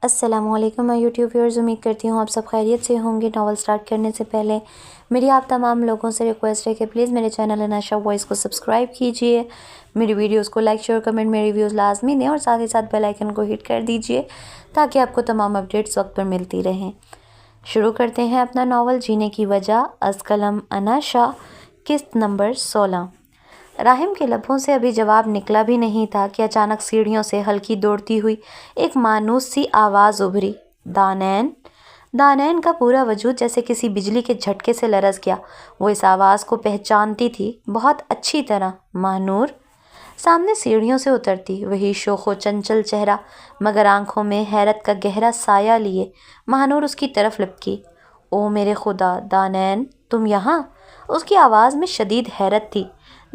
السلام علیکم میں یوٹیوب ویورز، امید کرتی ہوں آپ سب خیریت سے ہوں گے۔ ناول سٹارٹ کرنے سے پہلے میری آپ تمام لوگوں سے ریکویسٹ ہے کہ پلیز میرے چینل اناشا وائس کو سبسکرائب کیجئے، میری ویڈیوز کو لائک شیئر کمنٹ میں ریویوز لازمی دیں اور ساتھ ہی ساتھ بیل آئیکن کو ہٹ کر دیجئے تاکہ آپ کو تمام اپڈیٹس وقت پر ملتی رہیں۔ شروع کرتے ہیں اپنا ناول جینے کی وجہ از قلم اناشا، قسط نمبر 16۔ راحم کے لبوں سے ابھی جواب نکلا بھی نہیں تھا کہ اچانک سیڑھیوں سے ہلکی دوڑتی ہوئی ایک مانوس سی آواز ابھری، دانین۔ دانین کا پورا وجود جیسے کسی بجلی کے جھٹکے سے لرز گیا۔ وہ اس آواز کو پہچانتی تھی بہت اچھی طرح، ماہنور۔ سامنے سیڑھیوں سے اترتی وہی شوخ و چنچل چہرہ مگر آنکھوں میں حیرت کا گہرا سایہ لیے ماہنور اس کی طرف لپکی۔ او میرے خدا، دانین تم یہاں؟ اس کی آواز میں شدید حیرت تھی۔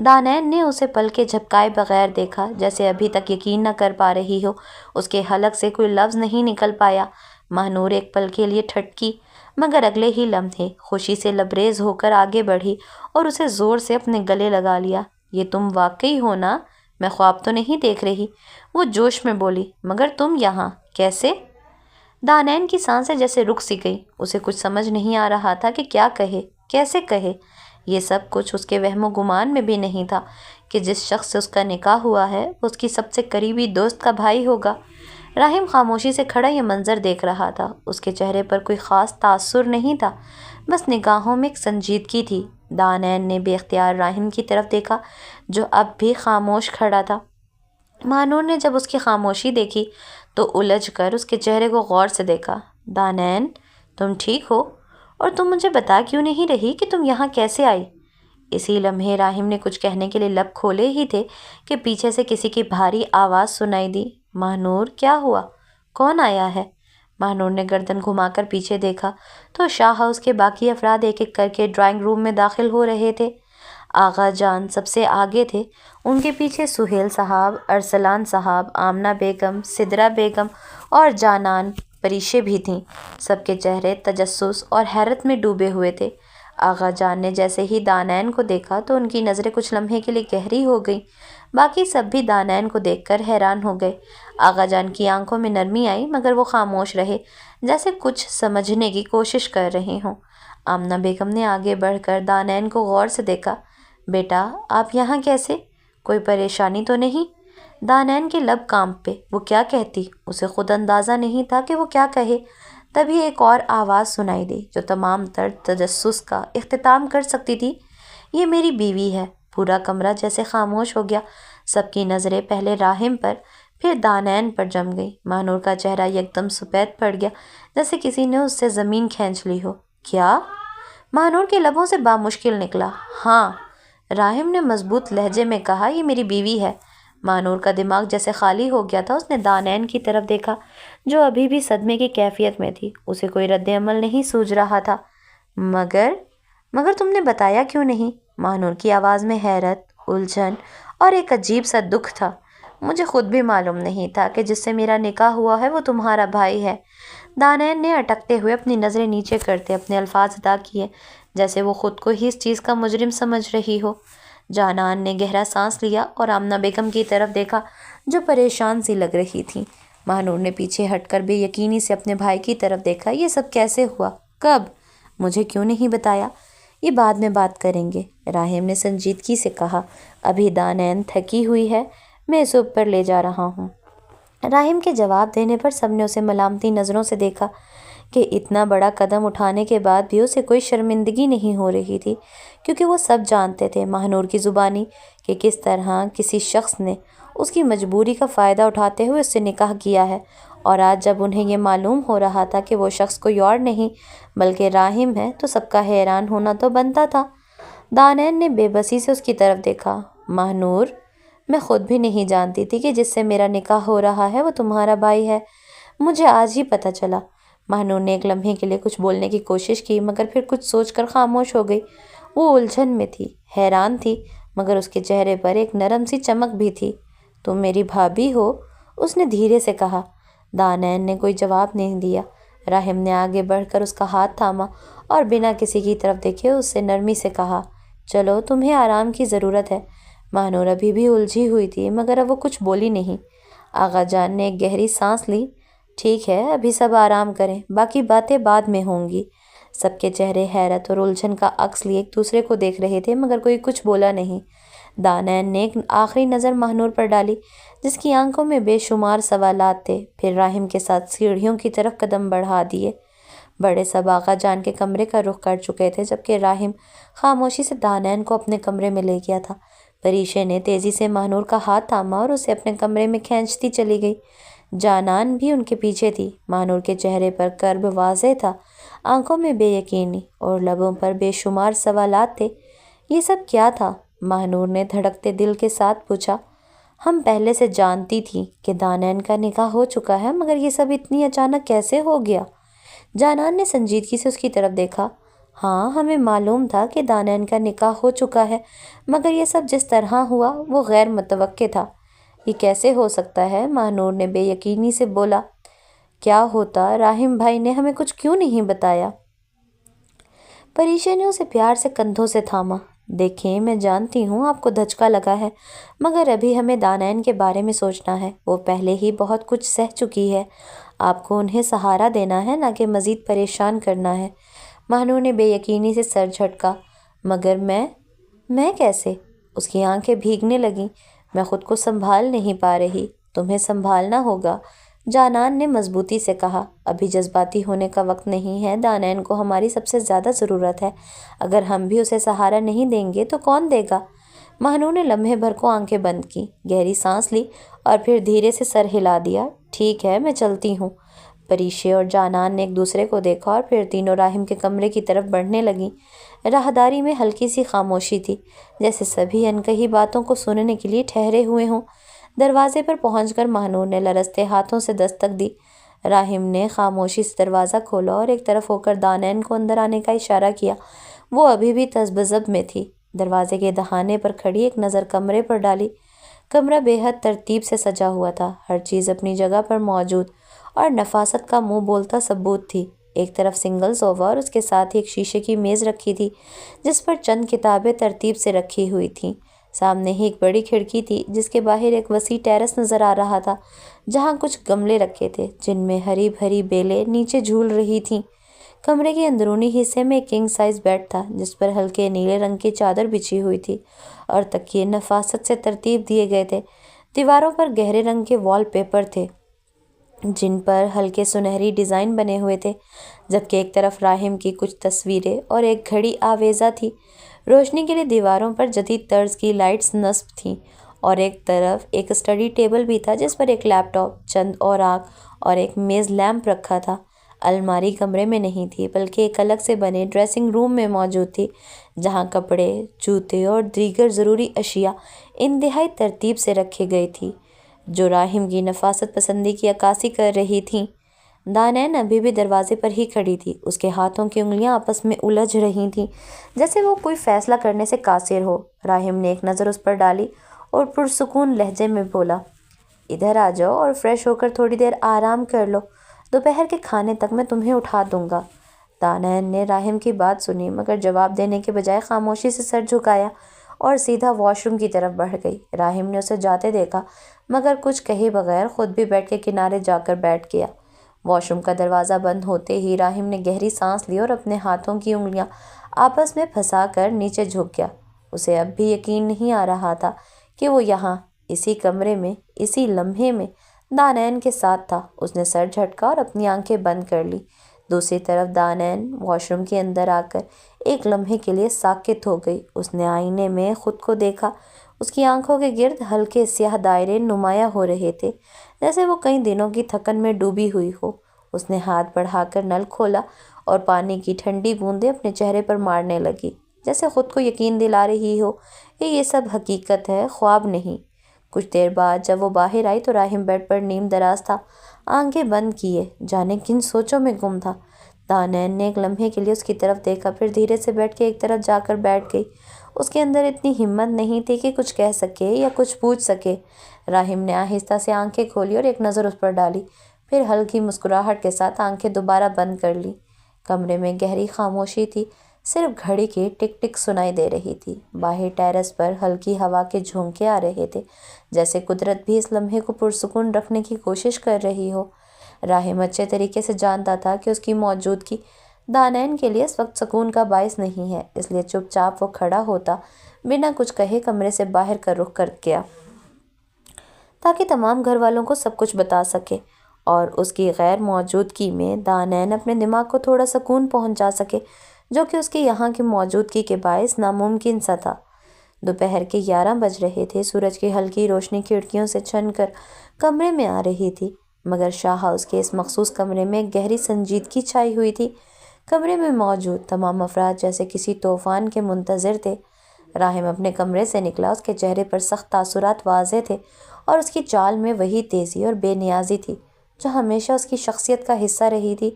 دانین نے اسے پلکیں جھپکائے بغیر دیکھا، جیسے ابھی تک یقین نہ کر پا رہی ہو۔ اس کے حلق سے کوئی لفظ نہیں نکل پایا۔ ماہنور ایک پل کے لیے ٹھٹکی مگر اگلے ہی لمحے خوشی سے لبریز ہو کر آگے بڑھی اور اسے زور سے اپنے گلے لگا لیا۔ یہ تم واقعی ہو نا؟ میں خواب تو نہیں دیکھ رہی؟ وہ جوش میں بولی۔ مگر تم یہاں کیسے؟ دانین کی سانسیں جیسے رک سی گئی۔ اسے کچھ سمجھ نہیں آ رہا تھا کہ کیا کہے، کیسے کہے۔ یہ سب کچھ اس کے وہم و گمان میں بھی نہیں تھا کہ جس شخص سے اس کا نکاح ہوا ہے وہ اس کی سب سے قریبی دوست کا بھائی ہوگا۔ راحم خاموشی سے کھڑا یہ منظر دیکھ رہا تھا۔ اس کے چہرے پر کوئی خاص تاثر نہیں تھا، بس نگاہوں میں ایک سنجیدگی تھی۔ دانین نے بے اختیار راحم کی طرف دیکھا جو اب بھی خاموش کھڑا تھا۔ ماہنور نے جب اس کی خاموشی دیکھی تو الجھ کر اس کے چہرے کو غور سے دیکھا۔ دانین تم ٹھیک ہو؟ اور تم مجھے بتا کیوں نہیں رہی کہ تم یہاں کیسے آئی؟ اسی لمحے راحم نے کچھ کہنے کے لیے لب کھولے ہی تھے کہ پیچھے سے کسی کی بھاری آواز سنائی دی۔ ماہنور کیا ہوا؟ کون آیا ہے؟ ماہنور نے گردن گھما کر پیچھے دیکھا تو شاہ ہاؤس کے باقی افراد ایک ایک کر کے ڈرائنگ روم میں داخل ہو رہے تھے۔ آغا جان سب سے آگے تھے، ان کے پیچھے سہیل صاحب، ارسلان صاحب، آمنہ بیگم، سدرہ بیگم اور جانان پریشے بھی تھیں۔ سب کے چہرے تجسس اور حیرت میں ڈوبے ہوئے تھے۔ آغا جان نے جیسے ہی دانین کو دیکھا تو ان کی نظریں کچھ لمحے کے لیے گہری ہو گئیں۔ باقی سب بھی دانین کو دیکھ کر حیران ہو گئے۔ آغا جان کی آنکھوں میں نرمی آئی مگر وہ خاموش رہے، جیسے کچھ سمجھنے کی کوشش کر رہے ہوں۔ آمنہ بیگم نے آگے بڑھ کر دانین کو غور سے دیکھا۔ بیٹا آپ یہاں کیسے؟ کوئی پریشانی تو نہیں؟ دانین کے لب کانپ پہ۔ وہ کیا کہتی؟ اسے خود اندازہ نہیں تھا کہ وہ کیا کہے۔ تبھی ایک اور آواز سنائی دی جو تمام تر تجسس کا اختتام کر سکتی تھی۔ یہ میری بیوی ہے۔ پورا کمرہ جیسے خاموش ہو گیا۔ سب کی نظریں پہلے راحم پر پھر دانین پر جم گئی۔ ماہنور کا چہرہ یکدم سفید پڑ گیا، جیسے کسی نے اس سے زمین کھینچ لی ہو۔ کیا؟ ماہنور کے لبوں سے بامشکل نکلا۔ ہاں، راحم نے مضبوط لہجے میں کہا، یہ میری بیوی ہے۔ ماہنور کا دماغ جیسے خالی ہو گیا تھا۔ اس نے دانین کی طرف دیکھا جو ابھی بھی صدمے کی کیفیت میں تھی۔ اسے کوئی رد عمل نہیں سوجھ رہا تھا۔ مگر تم نے بتایا کیوں نہیں؟ ماہنور کی آواز میں حیرت، الجھن اور ایک عجیب سا دکھ تھا۔ مجھے خود بھی معلوم نہیں تھا کہ جس سے میرا نکاح ہوا ہے وہ تمہارا بھائی ہے۔ دانین نے اٹکتے ہوئے اپنی نظریں نیچے کرتے اپنے الفاظ ادا کیے، جیسے وہ خود کو ہی اس چیز کا مجرم سمجھ رہی ہو۔ جانان نے گہرا سانس لیا اور آمنہ بیگم کی طرف دیکھا جو پریشان سی لگ رہی تھی۔ ماہنور نے پیچھے ہٹ کر بے یقینی سے اپنے بھائی کی طرف دیکھا۔ یہ سب کیسے ہوا؟ کب؟ مجھے کیوں نہیں بتایا؟ یہ بعد میں بات کریں گے، راحم نے سنجیدگی سے کہا۔ ابھی دانین تھکی ہوئی ہے، میں اسے اوپر لے جا رہا ہوں۔ راحم کے جواب دینے پر سب نے اسے ملامتی نظروں سے دیکھا کہ اتنا بڑا قدم اٹھانے کے بعد بھی اسے کوئی شرمندگی نہیں ہو رہی تھی، کیونکہ وہ سب جانتے تھے ماہنور کی زبانی کہ کس طرح کسی شخص نے اس کی مجبوری کا فائدہ اٹھاتے ہوئے اس سے نکاح کیا ہے۔ اور آج جب انہیں یہ معلوم ہو رہا تھا کہ وہ شخص کوئی اور نہیں بلکہ راحم ہے تو سب کا حیران ہونا تو بنتا تھا۔ دانین نے بے بسی سے اس کی طرف دیکھا۔ ماہنور میں خود بھی نہیں جانتی تھی کہ جس سے میرا نکاح ہو رہا ہے وہ تمہارا بھائی ہے، مجھے آج ہی پتہ چلا۔ ماہنور نے ایک لمحے کے لیے کچھ بولنے کی کوشش کی مگر پھر کچھ سوچ کر خاموش ہو گئی۔ وہ الجھن میں تھی، حیران تھی مگر اس کے چہرے پر ایک نرم سی چمک بھی تھی۔ تم میری بھابھی ہو؟ اس نے دھیرے سے کہا۔ دانین نے کوئی جواب نہیں دیا۔ راحم نے آگے بڑھ کر اس کا ہاتھ تھاما اور بنا کسی کی طرف دیکھے اس سے نرمی سے کہا، چلو تمہیں آرام کی ضرورت ہے۔ ماہنور ابھی بھی الجھی ہوئی تھی مگر اب وہ کچھ بولی نہیں۔ آغا جان نے ایک گہری سانس لی۔ ٹھیک ہے، ابھی سب آرام کریں، باقی باتیں بعد میں ہوں گی۔ سب کے چہرے حیرت اور الجھن کا عکس لیے ایک دوسرے کو دیکھ رہے تھے، مگر کوئی کچھ بولا نہیں۔ دانین نے ایک آخری نظر ماہنور پر ڈالی، جس کی آنکھوں میں بے شمار سوالات تھے، پھر راہم کے ساتھ سیڑھیوں کی طرف قدم بڑھا دیے۔ بڑے صاحب آقا جان کے کمرے کا رخ کر چکے تھے، جبکہ راہم خاموشی سے دانین کو اپنے کمرے میں لے گیا تھا۔ پریشے نے تیزی سے ماہنور کا ہاتھ تھاما اور اسے اپنے کمرے میں کھینچتی چلی گئی۔ جانان بھی ان کے پیچھے تھی۔ ماہنور کے چہرے پر کرب واضح تھا، آنکھوں میں بے یقینی اور لبوں پر بے شمار سوالات تھے۔ یہ سب کیا تھا؟ ماہنور نے دھڑکتے دل کے ساتھ پوچھا۔ ہم پہلے سے جانتی تھی کہ دانین کا نکاح ہو چکا ہے، مگر یہ سب اتنی اچانک کیسے ہو گیا؟ جانان نے سنجیدگی سے اس کی طرف دیکھا۔ ہاں، ہمیں معلوم تھا کہ دانین کا نکاح ہو چکا ہے، مگر یہ سب جس طرح ہوا وہ غیر متوقع تھا۔ یہ کیسے ہو سکتا ہے؟ ماہنور نے بے یقینی سے بولا۔ کیا ہوتا؟ راہم بھائی نے ہمیں کچھ کیوں نہیں بتایا؟ پریشے نے اسے پیار سے کندھوں سے تھاما۔ دیکھیں، میں جانتی ہوں آپ کو دھچکا لگا ہے، مگر ابھی ہمیں دانین کے بارے میں سوچنا ہے۔ وہ پہلے ہی بہت کچھ سہ چکی ہے، آپ کو انہیں سہارا دینا ہے، نہ کہ مزید پریشان کرنا ہے۔ ماہنور نے بے یقینی سے سر جھٹکا۔ مگر میں کیسے؟ اس کی آنکھیں بھیگنے لگیں۔ میں خود کو سنبھال نہیں پا رہی۔ تمہیں سنبھالنا ہوگا، جانان نے مضبوطی سے کہا۔ ابھی جذباتی ہونے کا وقت نہیں ہے، دانین کو ہماری سب سے زیادہ ضرورت ہے۔ اگر ہم بھی اسے سہارا نہیں دیں گے تو کون دے گا؟ ماہنور نے لمحے بھر کو آنکھیں بند کی، گہری سانس لی اور پھر دھیرے سے سر ہلا دیا۔ ٹھیک ہے، میں چلتی ہوں۔ پریشے اور جانان نے ایک دوسرے کو دیکھا اور پھر تینوں راہم کے کمرے کی طرف بڑھنے لگیں۔ راہداری میں ہلکی سی خاموشی تھی، جیسے سبھی انکہی باتوں کو سننے کے لیے ٹھہرے ہوئے ہوں۔ دروازے پر پہنچ کر ماہنور نے لرزتے ہاتھوں سے دستک دی۔ راہم نے خاموشی سے دروازہ کھولا اور ایک طرف ہو کر دانین کو اندر آنے کا اشارہ کیا۔ وہ ابھی بھی تذبذب میں تھی۔ دروازے کے دہانے پر کھڑی ایک نظر کمرے پر ڈالی۔ کمرہ بے حد ترتیب سے سجا ہوا تھا، ہر چیز اپنی جگہ پر موجود اور نفاست کا منہ بولتا ثبوت تھی۔ ایک طرف سنگل صوفہ اور اس کے ساتھ ہی ایک شیشے کی میز رکھی تھی، جس پر چند کتابیں ترتیب سے رکھی ہوئی تھیں۔ سامنے ہی ایک بڑی کھڑکی تھی، جس کے باہر ایک وسیع ٹیرس نظر آ رہا تھا، جہاں کچھ گملے رکھے تھے جن میں ہری بھری بیلیں نیچے جھول رہی تھیں۔ کمرے کے اندرونی حصے میں ایک کنگ سائز بیڈ تھا، جس پر ہلکے نیلے رنگ کی چادر بچھی ہوئی تھی اور تکیے نفاست سے ترتیب دیے گئے تھے۔ دیواروں پر گہرے رنگ کے وال پیپر تھے، جن پر ہلکے سنہری ڈیزائن بنے ہوئے تھے، جبکہ ایک طرف راہم کی کچھ تصویریں اور ایک گھڑی آویزہ تھی۔ روشنی کے لیے دیواروں پر جدید طرز کی لائٹس نصب تھیں اور ایک طرف ایک اسٹڈی ٹیبل بھی تھا، جس پر ایک لیپ ٹاپ، چند اوراق اور ایک میز لیمپ رکھا تھا۔ الماری کمرے میں نہیں تھی، بلکہ ایک الگ سے بنے ڈریسنگ روم میں موجود تھی، جہاں کپڑے، جوتے اور دیگر ضروری اشیاء انتہائی ترتیب سے رکھی گئی تھی، جو راہم کی نفاست پسندی کی عکاسی کر رہی تھیں۔ دانین ابھی بھی دروازے پر ہی کھڑی تھی، اس کے ہاتھوں کی انگلیاں آپس میں الجھ رہی تھیں، جیسے وہ کوئی فیصلہ کرنے سے قاصر ہو۔ راہم نے ایک نظر اس پر ڈالی اور پرسکون لہجے میں بولا، ادھر آ جاؤ اور فریش ہو کر تھوڑی دیر آرام کر لو، دوپہر کے کھانے تک میں تمہیں اٹھا دوں گا۔ دانین نے راہم کی بات سنی، مگر جواب دینے کے بجائے خاموشی سے سر جھکایا اور سیدھا واش روم کی طرف بڑھ گئی۔ راہم نے اسے جاتے دیکھا، مگر کچھ کہے بغیر خود بھی بیڈ کے کنارے جا کر بیٹھ گیا۔ واش روم کا دروازہ بند ہوتے ہی راہم نے گہری سانس لی اور اپنے ہاتھوں کی انگلیاں آپس میں پھنسا کر نیچے جھک گیا۔ اسے اب بھی یقین نہیں آ رہا تھا کہ وہ یہاں، اسی کمرے میں، اسی لمحے میں دانین کے ساتھ تھا۔ اس نے سر جھٹکا اور اپنی آنکھیں بند کر لی۔ دوسری طرف دانین واش روم کے اندر آ کر ایک لمحے کے لیے ساکت ہو گئی۔ اس نے آئینے میں خود کو دیکھا۔ اس کی آنکھوں کے گرد ہلکے سیاہ دائرے نمایاں ہو رہے تھے، جیسے وہ کئی دنوں کی تھکن میں ڈوبی ہوئی ہو۔ اس نے ہاتھ بڑھا کر نل کھولا اور پانی کی ٹھنڈی بوندیں اپنے چہرے پر مارنے لگی، جیسے خود کو یقین دلا رہی ہو کہ یہ سب حقیقت ہے، خواب نہیں۔ کچھ دیر بعد جب وہ باہر آئی تو راہم بیڈ پر نیم دراز تھا، آنکھیں بند کیے، جانے کن سوچوں میں گم تھا۔ دانین نے ایک لمحے کے لیے اس کی طرف دیکھا، پھر دھیرے سے بیٹھ کے ایک طرف جا کر بیٹھ گئی۔ اس کے اندر اتنی ہمت نہیں تھی کہ کچھ کہہ سکے یا کچھ پوچھ سکے۔ راہم نے آہستہ سے آنکھیں کھولی اور ایک نظر اس پر ڈالی، پھر ہلکی مسکراہٹ کے ساتھ آنکھیں دوبارہ بند کر لی۔ کمرے میں گہری خاموشی تھی، صرف گھڑی کی ٹک ٹک سنائی دے رہی تھی۔ باہر ٹیرس پر ہلکی ہوا کے جھونکے آ رہے تھے، جیسے قدرت بھی اس لمحے کو پرسکون رکھنے کی کوشش کر رہی ہو۔ راحم اچھے طریقے سے جانتا تھا کہ اس کی موجودگی دانین کے لیے اس وقت سکون کا باعث نہیں ہے، اس لیے چپ چاپ وہ کھڑا ہوتا بنا کچھ کہے کمرے سے باہر کا رخ کر گیا تاکہ تمام گھر والوں کو سب کچھ بتا سکے اور اس کی غیر موجودگی میں دانین اپنے دماغ کو تھوڑا سکون پہنچا سکے، جو کہ اس کی یہاں کی موجودگی کے باعث ناممکن سا تھا۔ دوپہر کے 11 بج رہے تھے، سورج کی ہلکی روشنی کھڑکیوں سے چھن کر کمرے میں آ رہی تھی، مگر شاہ ہاؤس کے اس مخصوص کمرے میں ایک گہری سنجیدگی چھائی ہوئی تھی۔ کمرے میں موجود تمام افراد جیسے کسی طوفان کے منتظر تھے۔ راحم اپنے کمرے سے نکلا، اس کے چہرے پر سخت تاثرات واضح تھے اور اس کی چال میں وہی تیزی اور بے نیازی تھی جو ہمیشہ اس کی شخصیت کا حصہ رہی تھی۔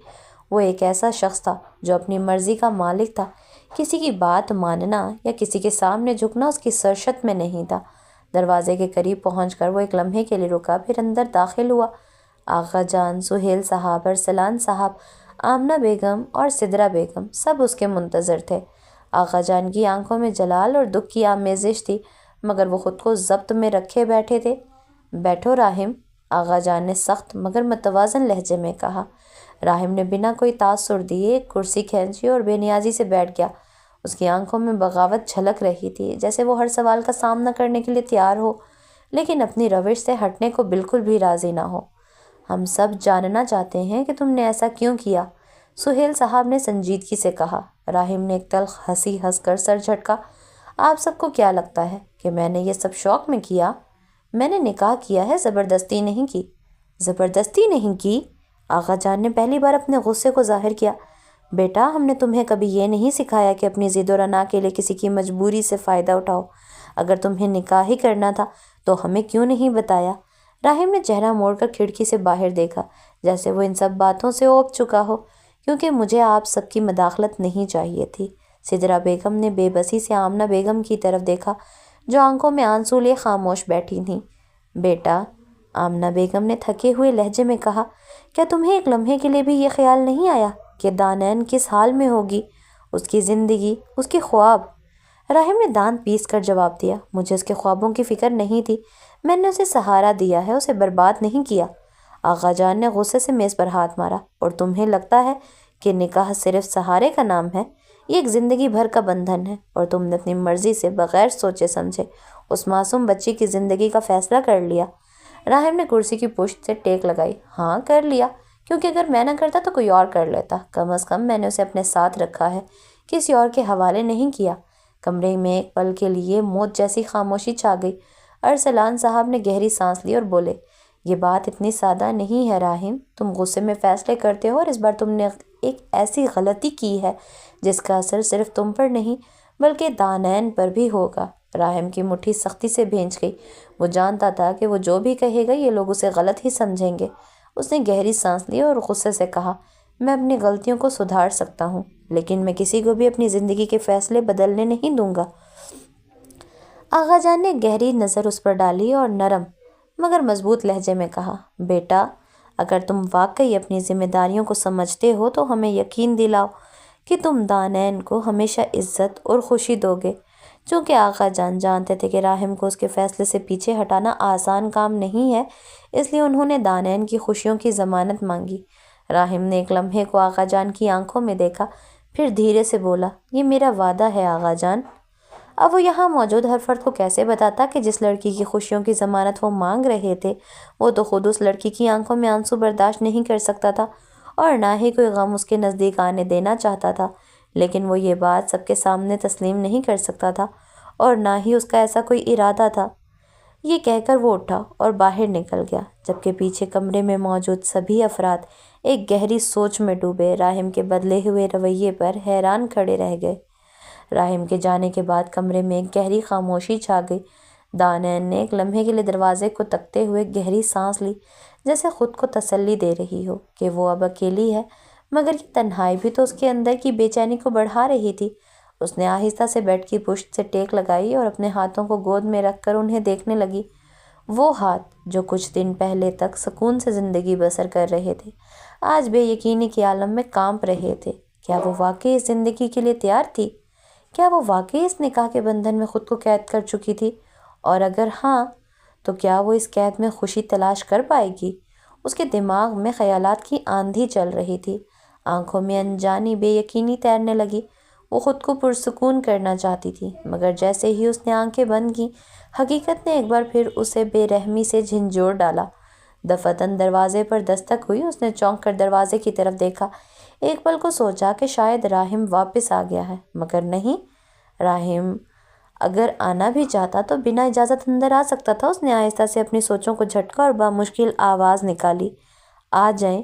وہ ایک ایسا شخص تھا جو اپنی مرضی کا مالک تھا، کسی کی بات ماننا یا کسی کے سامنے جھکنا اس کی سرشت میں نہیں تھا۔ دروازے کے قریب پہنچ کر وہ ایک لمحے کے لیے رکا، پھر اندر داخل ہوا۔ آغا جان، سہیل صاحب، ارسلان صاحب، آمنہ بیگم اور سدرا بیگم سب اس کے منتظر تھے۔ آغا جان کی آنکھوں میں جلال اور دکھ کی آمیزش تھی، مگر وہ خود کو ضبط میں رکھے بیٹھے تھے۔ بیٹھو راحم، آغا جان نے سخت مگر متوازن لہجے میں کہا۔ راحم نے بنا کوئی تاثر دیے ایک کرسی کھینچی اور بے نیازی سے بیٹھ گیا۔ اس کی آنکھوں میں بغاوت جھلک رہی تھی، جیسے وہ ہر سوال کا سامنا کرنے کے لیے تیار ہو، لیکن اپنی روش سے ہٹنے کو بالکل بھی راضی نہ ہو۔ ہم سب جاننا چاہتے ہیں کہ تم نے ایسا کیوں کیا، سہیل صاحب نے سنجیدگی سے کہا۔ راحم نے ایک تلخ ہنسی ہنس کر سر جھٹکا۔ آپ سب کو کیا لگتا ہے کہ میں نے یہ سب شوق میں کیا؟ میں نے نکاح کیا ہے، زبردستی نہیں کی۔ زبردستی نہیں کی؟ آغا جان نے پہلی بار اپنے غصے کو ظاہر کیا۔ بیٹا، ہم نے تمہیں کبھی یہ نہیں سکھایا کہ اپنی ضد و رنا کے لیے کسی کی مجبوری سے فائدہ اٹھاؤ۔ اگر تمہیں نکاح ہی کرنا تھا تو ہمیں کیوں نہیں بتایا؟ راحم نے چہرہ موڑ کر کھڑکی سے باہر دیکھا، جیسے وہ ان سب باتوں سے اوب چکا ہو۔ کیونکہ مجھے آپ سب کی مداخلت نہیں چاہیے تھی۔ سدرا بیگم نے بے بسی سے آمنہ بیگم کی طرف دیکھا، جو آنکھوں میں آنسو لیے خاموش بیٹھی تھیں۔ بیٹا، آمنہ بیگم نے تھکے ہوئے لہجے میں کہا، کیا تمہیں ایک لمحے کے لیے بھی یہ خیال نہیں آیا کہ دانین کس حال میں ہوگی، اس کی زندگی، اس کے خواب؟ راحم نے دانت پیس کر جواب دیا، مجھے اس کے خوابوں کی فکر نہیں تھی، میں نے اسے سہارا دیا ہے، اسے برباد نہیں کیا۔ آغا جان نے غصے سے میز پر ہاتھ مارا۔ اور تمہیں لگتا ہے کہ نکاح صرف سہارے کا نام ہے؟ یہ ایک زندگی بھر کا بندھن ہے، اور تم نے اپنی مرضی سے بغیر سوچے سمجھے اس معصوم بچی کی زندگی کا فیصلہ کر لیا۔ راحم نے کرسی کی پشت سے ٹیک لگائی۔ ہاں، کر لیا، کیونکہ اگر میں نہ کرتا تو کوئی اور کر لیتا۔ کم از کم میں نے اسے اپنے ساتھ رکھا ہے، کسی اور کے حوالے نہیں کیا۔ کمرے میں ایک پل کے لیے موت جیسی خاموشی چھا گئی۔ ارسلان صاحب نے گہری سانس لی اور بولے، یہ بات اتنی سادہ نہیں ہے راحم، تم غصے میں فیصلے کرتے ہو، اور اس بار تم نے ایک ایسی غلطی کی ہے جس کا اثر صرف تم پر نہیں بلکہ دانین پر بھی ہوگا۔ راحم کی مٹھی سختی سے بھینچ گئی۔ وہ جانتا تھا کہ وہ جو بھی کہے گا یہ لوگ اسے غلط ہی سمجھیں گے۔ اس نے گہری سانس لی اور غصے سے کہا، میں اپنی غلطیوں کو سدھار سکتا ہوں، لیکن میں کسی کو بھی اپنی زندگی کے فیصلے بدلنے نہیں دوں گا۔ آغا جان نے گہری نظر اس پر ڈالی اور نرم مگر مضبوط لہجے میں کہا، بیٹا، اگر تم واقعی اپنی ذمہ داریوں کو سمجھتے ہو تو ہمیں یقین دلاؤ کہ تم دانین کو ہمیشہ عزت اور خوشی دو گے۔ چونکہ آغا جان جانتے تھے کہ راحم کو اس کے فیصلے سے پیچھے ہٹانا آسان کام نہیں ہے، اس لیے انہوں نے دانین کی خوشیوں کی ضمانت مانگی۔ راحم نے ایک لمحے کو آغا جان کی آنکھوں میں دیکھا، پھر دھیرے سے بولا، یہ میرا وعدہ ہے آغا جان۔ اب وہ یہاں موجود ہر فرد کو کیسے بتاتا کہ جس لڑکی کی خوشیوں کی ضمانت وہ مانگ رہے تھے، وہ تو خود اس لڑکی کی آنکھوں میں آنسو برداشت نہیں کر سکتا تھا، اور نہ ہی کوئی غم اس کے نزدیک آنے دینا چاہتا تھا، لیکن وہ یہ بات سب کے سامنے تسلیم نہیں کر سکتا تھا، اور نہ ہی اس کا ایسا کوئی ارادہ تھا۔ یہ کہہ کر وہ اٹھا اور باہر نکل گیا، جبکہ پیچھے کمرے میں موجود سبھی افراد ایک گہری سوچ میں ڈوبے راحم کے بدلے ہوئے رویے پر حیران کھڑے رہ گئے۔ راحم کے جانے کے بعد کمرے میں ایک گہری خاموشی چھا گئی۔ دانین نے ایک لمحے کے لیے دروازے کو تکتے ہوئے گہری سانس لی، جیسے خود کو تسلی دے رہی ہو کہ وہ اب اکیلی ہے، مگر یہ تنہائی بھی تو اس کے اندر کی بے چینی کو بڑھا رہی تھی۔ اس نے آہستہ سے بیڈ کی پشت سے ٹیک لگائی اور اپنے ہاتھوں کو گود میں رکھ کر انہیں دیکھنے لگی۔ وہ ہاتھ جو کچھ دن پہلے تک سکون سے زندگی بسر کر رہے تھے، آج بے یقینی کے عالم میں کانپ رہے تھے۔ کیا وہ واقعی اس زندگی کے لیے تیار تھی؟ کیا وہ واقعی اس نکاح کے بندھن میں خود کو قید کر چکی تھی؟ اور اگر ہاں، تو کیا وہ اس قید میں خوشی تلاش کر پائے گی؟ اس کے دماغ میں خیالات کی آندھی چل رہی تھی، آنکھوں میں انجانی بے یقینی تیرنے لگی۔ وہ خود کو پرسکون کرنا چاہتی تھی، مگر جیسے ہی اس نے آنکھیں بند کی، حقیقت نے ایک بار پھر اسے بے رحمی سے جھنجھوڑ ڈالا۔ دفعتاً دروازے پر دستک ہوئی۔ اس نے چونک کر دروازے کی طرف دیکھا، ایک پل کو سوچا کہ شاید راہم واپس آ گیا ہے، مگر نہیں، راہم اگر آنا بھی چاہتا تو بنا اجازت اندر آ سکتا تھا۔ اس نے آہستہ سے اپنی سوچوں کو جھٹکا اور بامشکل آواز نکالی، آ جائیں۔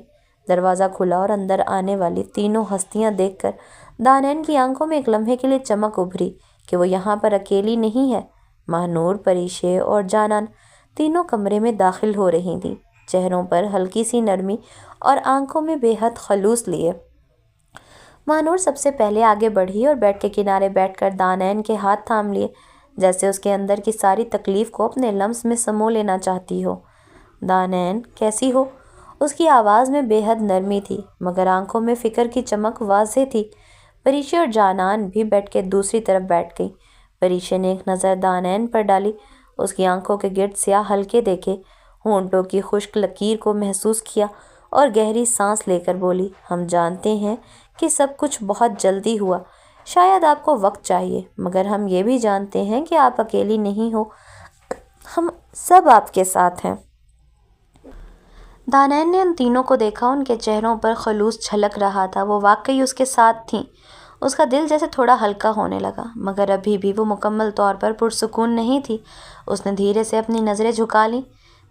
دروازہ کھلا اور اندر آنے والی تینوں ہستیاں دیکھ کر دانین کی آنکھوں میں ایک لمحے کے لیے چمک ابھری کہ وہ یہاں پر اکیلی نہیں ہے۔ ماہنور، پریشے اور جانان تینوں کمرے میں داخل ہو رہی تھیں، چہروں پر ہلکی سی نرمی اور آنکھوں میں بے حد خلوص لیے۔ ماہنور سب سے پہلے آگے بڑھی اور بیڈ کے کنارے بیٹھ کر دانین کے ہاتھ تھام لیے، جیسے اس کے اندر کی ساری تکلیف کو اپنے لمس میں سمو لینا چاہتی ہو۔ دانین، کیسی ہو؟ اس کی آواز میں بے حد نرمی تھی، مگر آنکھوں میں فکر کی چمک واضح تھی۔ پریشے اور جانان بھی بیڈ کے دوسری طرف بیٹھ گئی۔ پریشے نے ایک نظر دانین پر ڈالی، اس کی آنکھوں کے گرد سیاہ حلقے دیکھے، ہونٹوں کی خشک لکیر کو محسوس کیا اور گہری سانس لے کر بولی، ہم جانتے ہیں کہ سب کچھ بہت جلدی ہوا، شاید آپ کو وقت چاہیے، مگر ہم یہ بھی جانتے ہیں کہ آپ اکیلی نہیں ہو، ہم سب آپ کے ساتھ ہیں۔ دانین نے ان تینوں کو دیکھا، ان کے چہروں پر خلوص جھلک رہا تھا، وہ واقعی اس کے ساتھ تھیں۔ اس کا دل جیسے تھوڑا ہلکا ہونے لگا، مگر ابھی بھی وہ مکمل طور پر پرسکون نہیں تھی۔ اس نے دھیرے سے اپنی نظریں جھکا لیں۔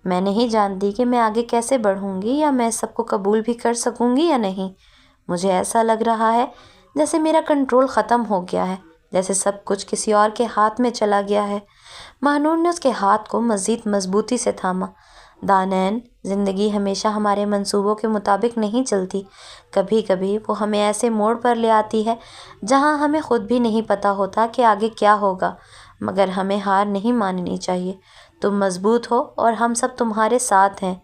میں نہیں جانتی کہ میں آگے کیسے بڑھوں گی، یا میں سب کو قبول بھی کر سکوں گی یا نہیں۔ مجھے ایسا لگ رہا ہے جیسے میرا کنٹرول ختم ہو گیا ہے، جیسے سب کچھ کسی اور کے ہاتھ میں چلا گیا ہے۔ ماہنور نے اس کے ہاتھ کو مزید مضبوطی سے تھاما۔ دانین، زندگی ہمیشہ ہمارے منصوبوں کے مطابق نہیں چلتی، کبھی کبھی وہ ہمیں ایسے موڑ پر لے آتی ہے جہاں ہمیں خود بھی نہیں پتہ ہوتا کہ آگے کیا ہوگا، مگر ہمیں ہار نہیں ماننی چاہیے۔ تم مضبوط ہو اور ہم سب تمہارے ساتھ ہیں۔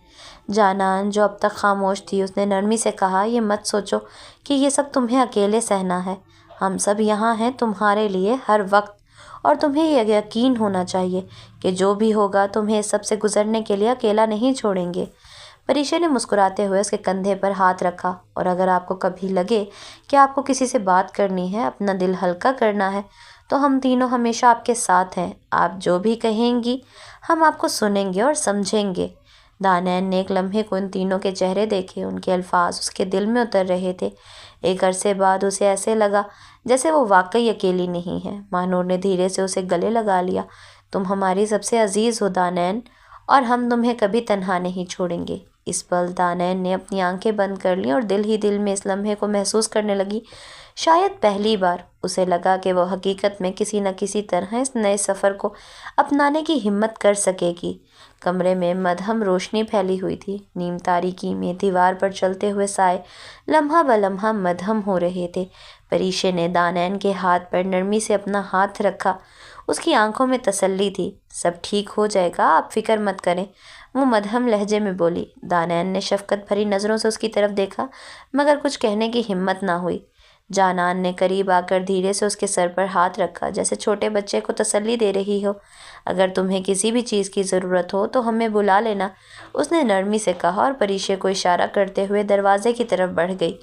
جانان، جو اب تک خاموش تھی، اس نے نرمی سے کہا، یہ مت سوچو کہ یہ سب تمہیں اکیلے سہنا ہے، ہم سب یہاں ہیں تمہارے لیے ہر وقت، اور تمہیں یہ یقین ہونا چاہیے کہ جو بھی ہوگا تمہیں اس سب سے گزرنے کے لیے اکیلا نہیں چھوڑیں گے۔ پریشے نے مسکراتے ہوئے اس کے کندھے پر ہاتھ رکھا، اور اگر آپ کو کبھی لگے کہ آپ کو کسی سے بات کرنی ہے، اپنا دل ہلکا کرنا ہے، تو ہم تینوں ہمیشہ آپ کے ساتھ ہیں۔ آپ جو بھی کہیں گی ہم آپ کو سنیں گے اور سمجھیں گے۔ دانین نے ایک لمحے کو ان تینوں کے چہرے دیکھے، ان کے الفاظ اس کے دل میں اتر رہے تھے۔ ایک عرصے بعد اسے ایسے لگا جیسے وہ واقعی اکیلی نہیں ہے۔ ماہنور نے دھیرے سے اسے گلے لگا لیا، تم ہماری سب سے عزیز ہو دانین، اور ہم تمہیں کبھی تنہا نہیں چھوڑیں گے۔ اس پل دانین نے اپنی آنکھیں بند کر لیں اور دل ہی دل میں اس لمحے کو محسوس کرنے لگی۔ شاید پہلی بار اسے لگا کہ وہ حقیقت میں کسی نہ کسی طرح اس نئے سفر کو اپنانے کی ہمت کر سکے گی۔ کمرے میں مدھم روشنی پھیلی ہوئی تھی، نیم تاریکی میں دیوار پر چلتے ہوئے سائے لمحہ بلمحہ مدھم ہو رہے تھے۔ پریشے نے دانین کے ہاتھ پر نرمی سے اپنا ہاتھ رکھا، اس کی آنکھوں میں تسلی تھی۔ سب ٹھیک ہو جائے گا، آپ فکر مت کریں، وہ مدھم لہجے میں بولی۔ دانین نے شفقت بھری نظروں سے اس کی طرف دیکھا، مگر کچھ کہنے کی ہمت نہ ہوئی۔ جانان نے قریب آ کر دھیرے سے اس کے سر پر ہاتھ رکھا، جیسے چھوٹے بچے کو تسلی دے رہی ہو۔ اگر تمہیں کسی بھی چیز کی ضرورت ہو تو ہمیں بلا لینا، اس نے نرمی سے کہا، اور پریشے کو اشارہ کرتے ہوئے دروازے کی طرف بڑھ گئی۔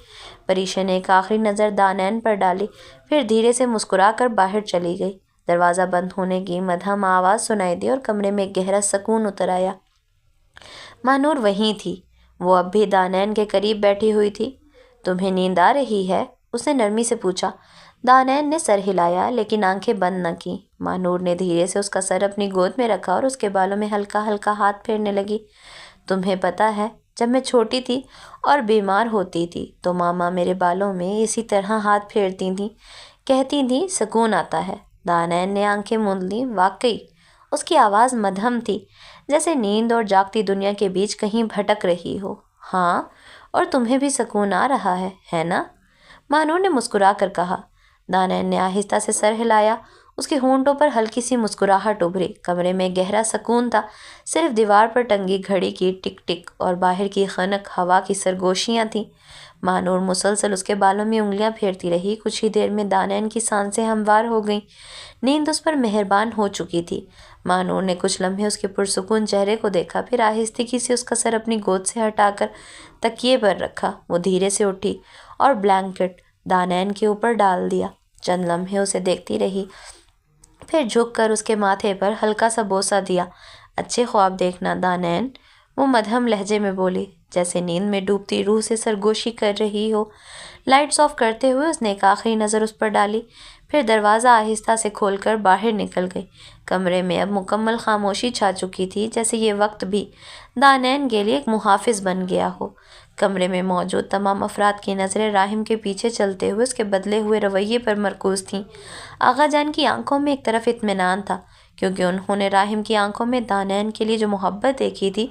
پریشے نے ایک آخری نظر دانین پر ڈالی، پھر دھیرے سے مسکرا کر باہر چلی گئی۔ دروازہ بند ہونے کی مدھم آواز سنائی دی اور کمرے میں ایک گہرا سکون اتر آیا۔ ماہنور وہیں تھی، وہ اب بھی دانین کے قریب بیٹھی ہوئی تھی۔ تمہیں نیند آ رہی ہے؟ اس نے نرمی سے پوچھا۔ دانین نے سر ہلایا لیکن آنکھیں بند نہ کیں۔ ماہنور نے دھیرے سے اس کا سر اپنی گود میں رکھا اور اس کے بالوں میں ہلکا ہلکا ہاتھ پھیرنے لگی۔ تمہیں پتہ ہے، جب میں چھوٹی تھی اور بیمار ہوتی تھی تو ماما میرے بالوں میں اسی طرح ہاتھ پھیرتی تھیں، کہتی تھیں سکون آتا ہے۔ دانین نے آنکھیں موند لیں۔ واقعی؟ اس کی آواز مدھم تھی، جیسے نیند اور جاگتی دنیا کے بیچ کہیں بھٹک رہی ہو۔ ہاں، اور تمہیں بھی سکون آ رہا ہے نا؟ ماہنور نے مسکرا کر کہا۔ دانین نے آہستہ سے سر ہلایا، اس کے ہونٹوں پر ہلکی سی مسکراہٹ ابھری۔ کمرے میں گہرا سکون تھا، صرف دیوار پر ٹنگی گھڑی کی ٹک ٹک اور باہر کی خنک ہوا کی سرگوشیاں تھیں۔ ماں نور مسلسل اس کے بالوں میں انگلیاں پھیرتی رہی۔ کچھ ہی دیر میں دانین کی سانسیں ہموار ہو گئیں، نیند اس پر مہربان ہو چکی تھی۔ ماں نور نے کچھ لمحے اس کے پرسکون چہرے کو دیکھا، پھر آہستگی سے اس کا سر اپنی گود سے ہٹا کر تکیے پر رکھا۔ وہ دھیرے سے اٹھی اور بلینکٹ دانین کے اوپر ڈال دیا۔ چند لمحے اسے دیکھتی رہی، پھر جھک کر اس کے ماتھے پر ہلکا سا بوسہ دیا۔ اچھے خواب دیکھنا دانین، وہ مدھم لہجے میں بولی، جیسے نیند میں ڈوبتی روح سے سرگوشی کر رہی ہو۔ لائٹس آف کرتے ہوئے اس نے ایک آخری نظر اس پر ڈالی، پھر دروازہ آہستہ سے کھول کر باہر نکل گئی۔ کمرے میں اب مکمل خاموشی چھا چکی تھی، جیسے یہ وقت بھی دانین کے لیے ایک محافظ بن گیا ہو۔ کمرے میں موجود تمام افراد کی نظریں راہم کے پیچھے چلتے ہوئے اس کے بدلے ہوئے رویے پر مرکوز تھیں۔ آغا جان کی آنکھوں میں ایک طرف اطمینان تھا، کیونکہ انہوں نے راہم کی آنکھوں میں دانین کے لیے جو محبت دیکھی تھی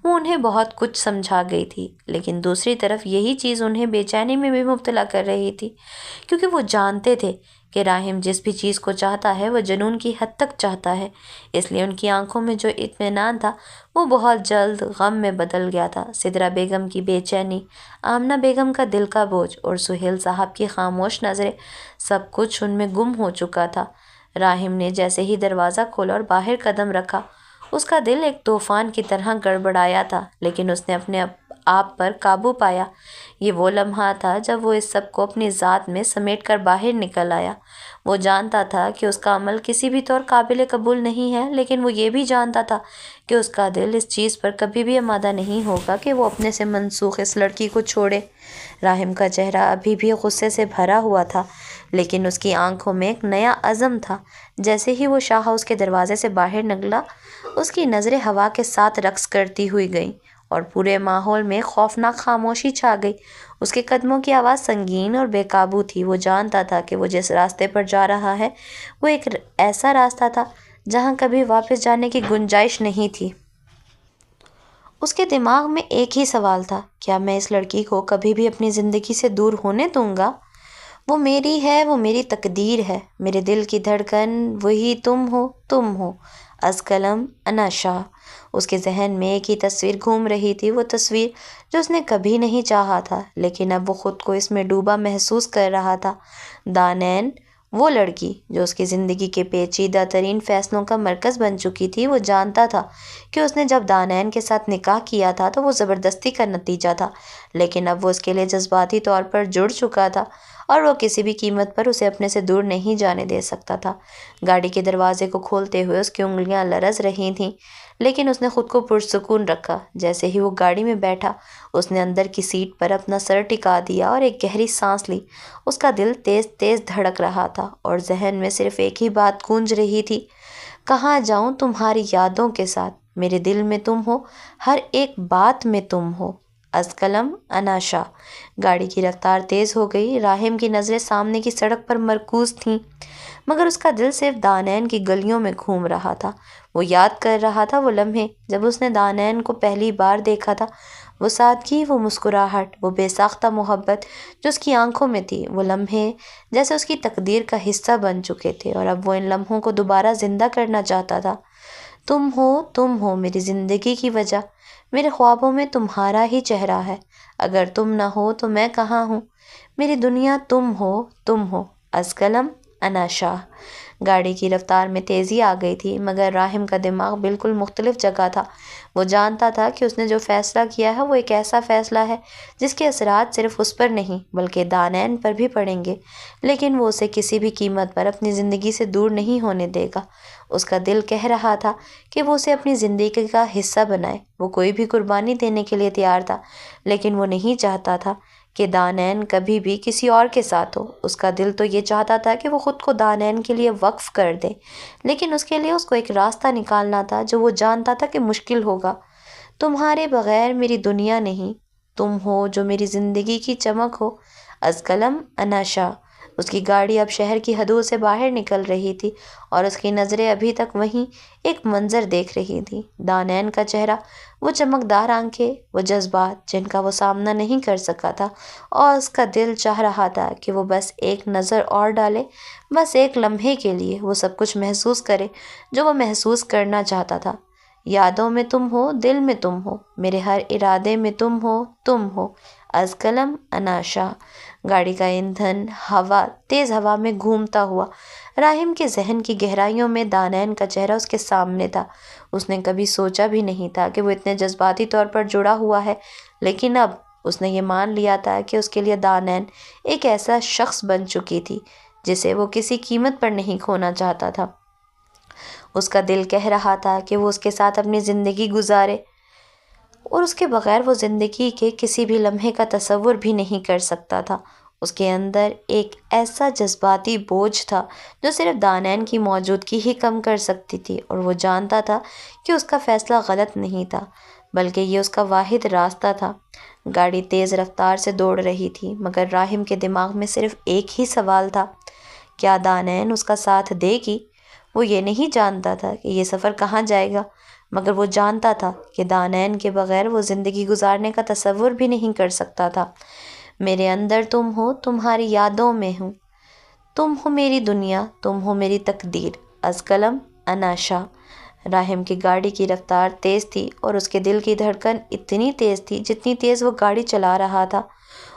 وہ انہیں بہت کچھ سمجھا گئی تھی، لیکن دوسری طرف یہی چیز انہیں بے چینی میں بھی مبتلا کر رہی تھی، کیونکہ وہ جانتے تھے کہ راہم جس بھی چیز کو چاہتا ہے وہ جنون کی حد تک چاہتا ہے۔ اس لیے ان کی آنکھوں میں جو اطمینان تھا وہ بہت جلد غم میں بدل گیا تھا۔ سدرا بیگم کی بے چینی، آمنہ بیگم کا دل کا بوجھ اور سہیل صاحب کی خاموش نظریں، سب کچھ ان میں گم ہو چکا تھا۔ راہم نے جیسے ہی دروازہ کھولا اور باہر قدم رکھا، اس کا دل ایک طوفان کی طرح گڑبڑایا تھا، لیکن اس نے اپنے آپ پر قابو پایا۔ یہ وہ لمحہ تھا جب وہ اس سب کو اپنی ذات میں سمیٹ کر باہر نکل آیا۔ وہ جانتا تھا کہ اس کا عمل کسی بھی طور قابل قبول نہیں ہے، لیکن وہ یہ بھی جانتا تھا کہ اس کا دل اس چیز پر کبھی بھی آمادہ نہیں ہوگا کہ وہ اپنے سے منسوخ اس لڑکی کو چھوڑے۔ راہم کا چہرہ ابھی بھی غصے سے بھرا ہوا تھا، لیکن اس کی آنکھوں میں ایک نیا عزم تھا۔ جیسے ہی وہ شاہ ہاؤس کے دروازے سے باہر نکلا، اس کی نظریں ہوا کے ساتھ رقص کرتی ہوئی گئیں اور پورے ماحول میں خوفناک خاموشی چھا گئی۔ اس کے قدموں کی آواز سنگین اور بے قابو تھی۔ وہ جانتا تھا کہ وہ جس راستے پر جا رہا ہے وہ ایک ایسا راستہ تھا جہاں کبھی واپس جانے کی گنجائش نہیں تھی۔ اس کے دماغ میں ایک ہی سوال تھا، کیا میں اس لڑکی کو کبھی بھی اپنی زندگی سے دور ہونے دوں گا؟ وہ میری ہے، وہ میری تقدیر ہے، میرے دل کی دھڑکن، وہی تم ہو۔ از قلم انا شاہ۔ اس کے ذہن میں ایک ہی تصویر گھوم رہی تھی، وہ تصویر جو اس نے کبھی نہیں چاہا تھا، لیکن اب وہ خود کو اس میں ڈوبا محسوس کر رہا تھا۔ دانین، وہ لڑکی جو اس کی زندگی کے پیچیدہ ترین فیصلوں کا مرکز بن چکی تھی۔ وہ جانتا تھا کہ اس نے جب دانین کے ساتھ نکاح کیا تھا تو وہ زبردستی کا نتیجہ تھا، لیکن اب وہ اس کے لیے جذباتی طور پر جڑ چکا تھا اور وہ کسی بھی قیمت پر اسے اپنے سے دور نہیں جانے دے سکتا تھا۔ گاڑی کے دروازے کو کھولتے ہوئے اس کی انگلیاں لرز رہی تھیں، لیکن اس نے خود کو پرسکون رکھا۔ جیسے ہی وہ گاڑی میں بیٹھا، اس نے اندر کی سیٹ پر اپنا سر ٹکا دیا اور ایک گہری سانس لی۔ اس کا دل تیز تیز دھڑک رہا تھا اور ذہن میں صرف ایک ہی بات گونج رہی تھی، کہاں جاؤں تمہاری یادوں کے ساتھ؟ میرے دل میں تم ہو، ہر ایک بات میں تم ہو۔ از قلم انا شاہ۔ گاڑی کی رفتار تیز ہو گئی۔ راہم کی نظریں سامنے کی سڑک پر مرکوز تھیں، مگر اس کا دل صرف دانین کی گلیوں میں گھوم رہا تھا۔ وہ یاد کر رہا تھا وہ لمحے جب اس نے دانین کو پہلی بار دیکھا تھا، وہ سادگی، وہ مسکراہٹ، وہ بے ساختہ محبت جو اس کی آنکھوں میں تھی۔ وہ لمحے جیسے اس کی تقدیر کا حصہ بن چکے تھے اور اب وہ ان لمحوں کو دوبارہ زندہ کرنا چاہتا تھا۔ تم ہو میری زندگی کی وجہ، میرے خوابوں میں تمہارا ہی چہرہ ہے، اگر تم نہ ہو تو میں کہاں ہوں؟ میری دنیا تم ہو۔ از قلم انا شاہ۔ گاڑی کی رفتار میں تیزی آ گئی تھی، مگر راہم کا دماغ بالکل مختلف جگہ تھا۔ وہ جانتا تھا کہ اس نے جو فیصلہ کیا ہے وہ ایک ایسا فیصلہ ہے جس کے اثرات صرف اس پر نہیں بلکہ دانین پر بھی پڑیں گے، لیکن وہ اسے کسی بھی قیمت پر اپنی زندگی سے دور نہیں ہونے دے گا۔ اس کا دل کہہ رہا تھا کہ وہ اسے اپنی زندگی کا حصہ بنائے۔ وہ کوئی بھی قربانی دینے کے لیے تیار تھا، لیکن وہ نہیں چاہتا تھا کہ دانین کبھی بھی کسی اور کے ساتھ ہو۔ اس کا دل تو یہ چاہتا تھا کہ وہ خود کو دانین کے لیے وقف کر دے، لیکن اس کے لیے اس کو ایک راستہ نکالنا تھا جو وہ جانتا تھا کہ مشکل ہوگا۔ تمہارے بغیر میری دنیا نہیں، تم ہو جو میری زندگی کی چمک ہو۔ از قلم انا شاہ۔ اس کی گاڑی اب شہر کی حدود سے باہر نکل رہی تھی اور اس کی نظریں ابھی تک وہیں ایک منظر دیکھ رہی تھی۔ دانین کا چہرہ، وہ چمکدار آنکھیں، وہ جذبات جن کا وہ سامنا نہیں کر سکا تھا، اور اس کا دل چاہ رہا تھا کہ وہ بس ایک نظر اور ڈالے، بس ایک لمحے کے لیے وہ سب کچھ محسوس کرے جو وہ محسوس کرنا چاہتا تھا۔ یادوں میں تم ہو، دل میں تم ہو، میرے ہر ارادے میں تم ہو، تم ہو، از قلم انا شاہ۔ گاڑی کا ایندھن تیز ہوا میں گھومتا ہوا راہم کے ذہن کی گہرائیوں میں دانین کا چہرہ اس کے سامنے تھا۔ اس نے کبھی سوچا بھی نہیں تھا کہ وہ اتنے جذباتی طور پر جڑا ہوا ہے، لیکن اب اس نے یہ مان لیا تھا کہ اس کے لیے دانین ایک ایسا شخص بن چکی تھی جسے وہ کسی قیمت پر نہیں کھونا چاہتا تھا۔ اس کا دل کہہ رہا تھا کہ وہ اس کے ساتھ اپنی زندگی گزارے اور اس کے بغیر وہ زندگی کے کسی بھی لمحے کا تصور بھی نہیں کر سکتا تھا۔ اس کے اندر ایک ایسا جذباتی بوجھ تھا جو صرف دانین کی موجودگی ہی کم کر سکتی تھی، اور وہ جانتا تھا کہ اس کا فیصلہ غلط نہیں تھا بلکہ یہ اس کا واحد راستہ تھا۔ گاڑی تیز رفتار سے دوڑ رہی تھی، مگر راہم کے دماغ میں صرف ایک ہی سوال تھا، کیا دانین اس کا ساتھ دے گی؟ وہ یہ نہیں جانتا تھا کہ یہ سفر کہاں جائے گا، مگر وہ جانتا تھا کہ دانین کے بغیر وہ زندگی گزارنے کا تصور بھی نہیں کر سکتا تھا۔ میرے اندر تم ہو، تمہاری یادوں میں ہوں، تم ہو میری دنیا، تم ہو میری تقدیر، از قلم انا شاہ۔ راہم کی گاڑی کی رفتار تیز تھی اور اس کے دل کی دھڑکن اتنی تیز تھی جتنی تیز وہ گاڑی چلا رہا تھا۔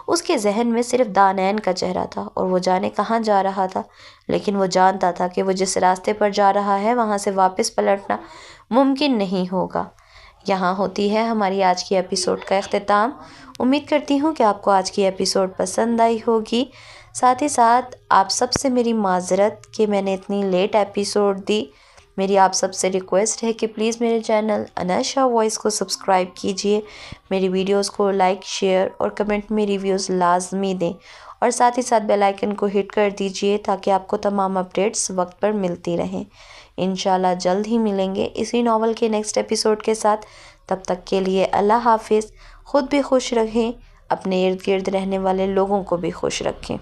اس کے ذہن میں صرف دانین کا چہرہ تھا اور وہ جانے کہاں جا رہا تھا، لیکن وہ جانتا تھا کہ وہ جس راستے پر جا رہا ہے وہاں سے واپس پلٹنا ممکن نہیں ہوگا۔ یہاں ہوتی ہے ہماری آج کی ایپیسوڈ کا اختتام۔ امید کرتی ہوں کہ آپ کو آج کی ایپیسوڈ پسند آئی ہوگی۔ ساتھ ہی ساتھ آپ سب سے میری معذرت کہ میں نے اتنی لیٹ ایپیسوڈ دی۔ میری آپ سب سے ریکویسٹ ہے کہ پلیز میرے چینل انا شاہ وائس کو سبسکرائب کیجئے، میری ویڈیوز کو لائک، شیئر اور کمنٹ میں ریویوز لازمی دیں، اور ساتھ ہی ساتھ بیل آئیکن کو ہٹ کر دیجئے تاکہ آپ کو تمام اپڈیٹس وقت پر ملتی رہیں۔ انشاءاللہ جلد ہی ملیں گے اسی ناول کے نیکسٹ ایپیسوڈ کے ساتھ۔ تب تک کے لیے اللہ حافظ۔ خود بھی خوش رہیں، اپنے ارد گرد رہنے والے لوگوں کو بھی خوش رکھیں۔